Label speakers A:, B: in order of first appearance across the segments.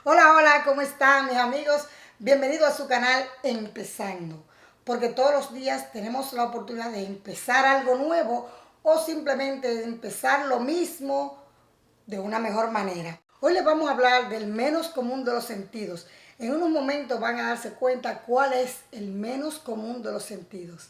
A: Hola, hola, ¿cómo están mis amigos? Bienvenidos a su canal Empezando, porque todos los días tenemos la oportunidad de empezar algo nuevo o simplemente de empezar lo mismo de una mejor manera. Hoy les vamos a hablar del menos común de los sentidos. En unos momentos van a darse cuenta cuál es el menos común de los sentidos.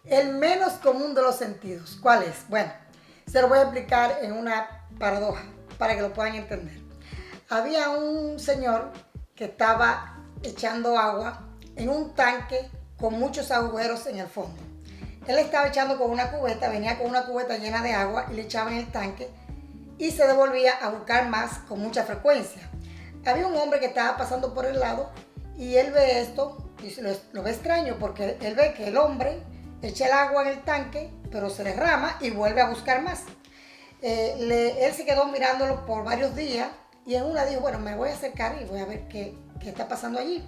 A: El menos común de los sentidos, ¿cuál es? Bueno, se lo voy a explicar en una paradoja para que lo puedan entender. Había un señor que estaba echando agua en un tanque con muchos agujeros en el fondo. Él estaba echando con una cubeta, venía con una cubeta llena de agua y le echaba en el tanque y se devolvía a buscar más con mucha frecuencia. Había un hombre que estaba pasando por el lado y él ve esto y lo ve extraño porque él ve que el hombre echa el agua en el tanque, pero se derrama y vuelve a buscar más. Él se quedó mirándolo por varios días y en una dijo, bueno, me voy a acercar y voy a ver qué está pasando allí.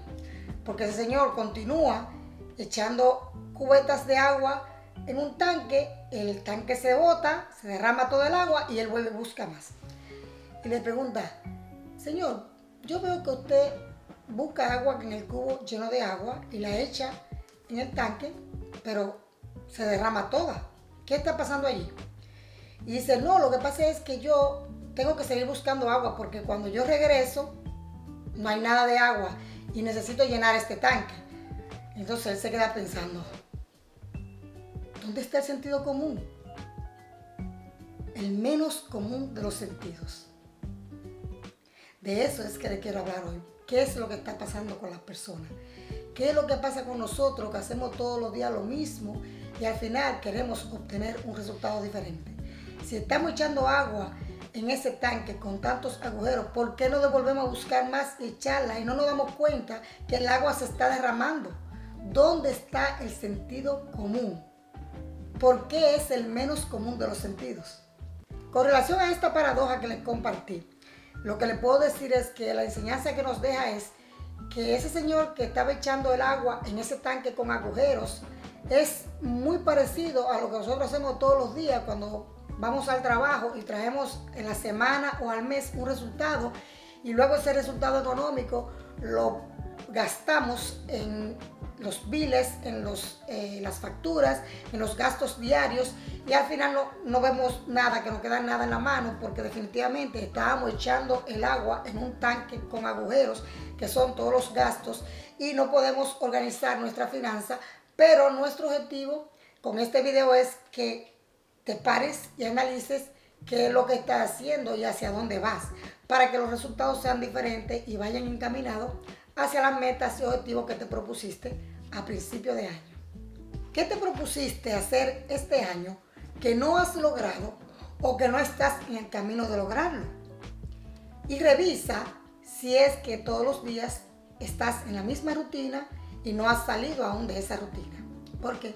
A: Porque ese señor continúa echando cubetas de agua en un tanque, el tanque se bota, se derrama todo el agua y él vuelve y busca más. Y le pregunta, señor, yo veo que usted busca agua en el cubo lleno de agua y la echa en el tanque, pero se derrama toda. ¿Qué está pasando allí? Y dice, no, lo que pasa es que yo tengo que seguir buscando agua porque cuando yo regreso no hay nada de agua y necesito llenar este tanque. Entonces él se queda pensando, ¿dónde está el sentido común? El menos común de los sentidos. De eso es que le quiero hablar hoy. ¿Qué es lo que está pasando con las personas? ¿Qué es lo que pasa con nosotros que hacemos todos los días lo mismo y al final queremos obtener un resultado diferente? Si estamos echando agua en ese tanque con tantos agujeros, ¿por qué no devolvemos a buscar más y echarla y no nos damos cuenta que el agua se está derramando? ¿Dónde está el sentido común? ¿Por qué es el menos común de los sentidos? Con relación a esta paradoja que les compartí, lo que les puedo decir es que la enseñanza que nos deja es que ese señor que estaba echando el agua en ese tanque con agujeros es muy parecido a lo que nosotros hacemos todos los días cuando vamos al trabajo y traemos en la semana o al mes un resultado y luego ese resultado económico lo gastamos en los biles, en las facturas, en los gastos diarios y al final no vemos nada, que no queda nada en la mano porque definitivamente estábamos echando el agua en un tanque con agujeros que son todos los gastos y no podemos organizar nuestra finanza, pero nuestro objetivo con este video es que te pares y analices qué es lo que estás haciendo y hacia dónde vas, para que los resultados sean diferentes y vayan encaminados hacia las metas y objetivos que te propusiste a principio de año. ¿Qué te propusiste hacer este año que no has logrado o que no estás en el camino de lograrlo? Y revisa si es que todos los días estás en la misma rutina y no has salido aún de esa rutina. Porque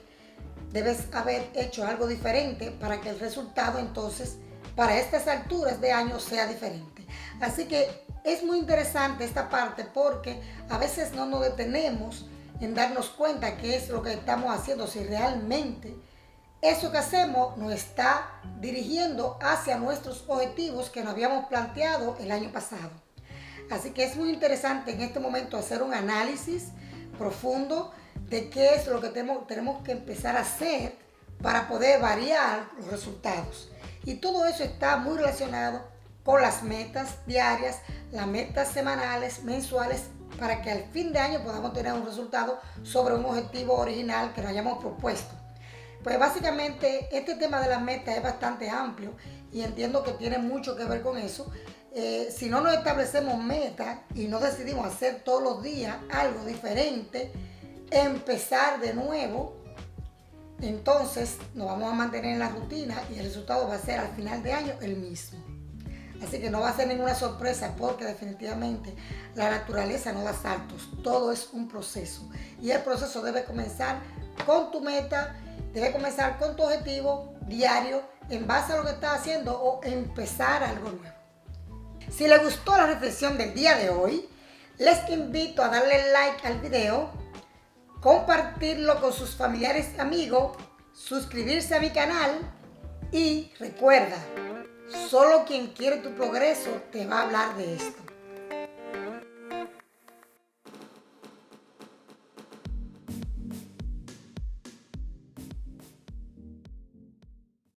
A: debes haber hecho algo diferente para que el resultado entonces para estas alturas de año sea diferente. Así que es muy interesante esta parte porque a veces no nos detenemos en darnos cuenta qué es lo que estamos haciendo, si realmente eso que hacemos nos está dirigiendo hacia nuestros objetivos que nos habíamos planteado el año pasado. Así que es muy interesante en este momento hacer un análisis profundo de qué es lo que tenemos que empezar a hacer para poder variar los resultados. Y todo eso está muy relacionado con las metas diarias, las metas semanales, mensuales, para que al fin de año podamos tener un resultado sobre un objetivo original que nos hayamos propuesto. Pues básicamente este tema de las metas es bastante amplio y entiendo que tiene mucho que ver con eso. Si no nos establecemos metas y no decidimos hacer todos los días algo diferente, empezar de nuevo, entonces nos vamos a mantener en la rutina y el resultado va a ser al final de año el mismo. Así que no va a ser ninguna sorpresa porque definitivamente la naturaleza no da saltos, todo es un proceso y el proceso debe comenzar con tu meta, debe comenzar con tu objetivo diario en base a lo que estás haciendo o empezar algo nuevo. Si les gustó la reflexión del día de hoy, les invito a darle like al video, compartirlo con sus familiares y amigos, suscribirse a mi canal y recuerda, solo quien quiere tu progreso te va a hablar de esto.